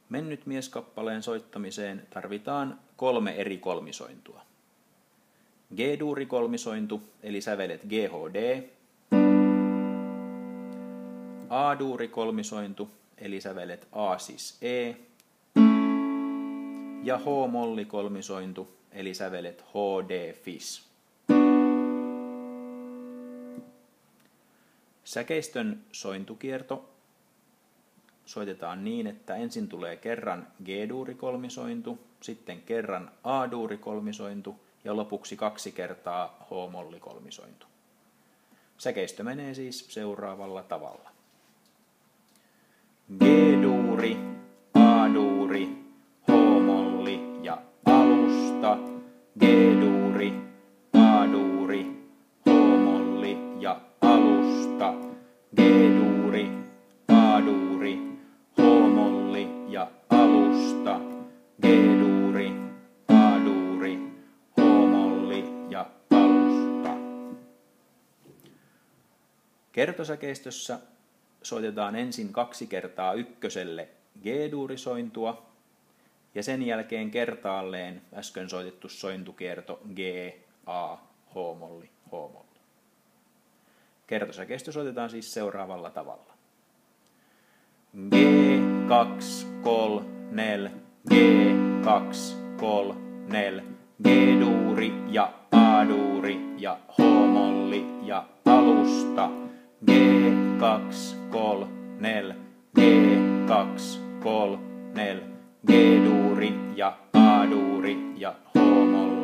Mennyt mies-kappaleen soittamiseen tarvitaan 3 eri kolmisointua. G-duurikolmisointu, eli sävelet GHD. A-duurikolmisointu, eli sävelet A-sis-E. Ja H-mollikolmisointu, eli sävelet HD-fis. Säkeistön sointukierto soitetaan niin, että ensin tulee kerran G-duurikolmisointu, sitten kerran A-duurikolmisointu ja lopuksi 2 kertaa H-mollikolmisointu. Säkeistö menee siis seuraavalla tavalla. G-duuri, A-duuri, H-molli ja alusta. G-duuri, A-duuri, H-molli ja alusta. G-duuri, A-duuri, H-molli ja alusta. G-duuri, A-duuri, H-molli ja alusta. Kertosäkeistössä soitetaan ensin 2 kertaa ykköselle G-duurisointua ja sen jälkeen kertaalleen äsken soitettu sointukierto G, A, H-molli, H-molli. Kertosäkeistö soitetaan siis seuraavalla tavalla. G, 2, 3, 4, G, 2, 3, 4, G-duuri ja A-duuri ja H-molli ja alusta. G, 2, 3, 4, G, 2, 3, 4, G-duuri ja A-duuri ja H-molli.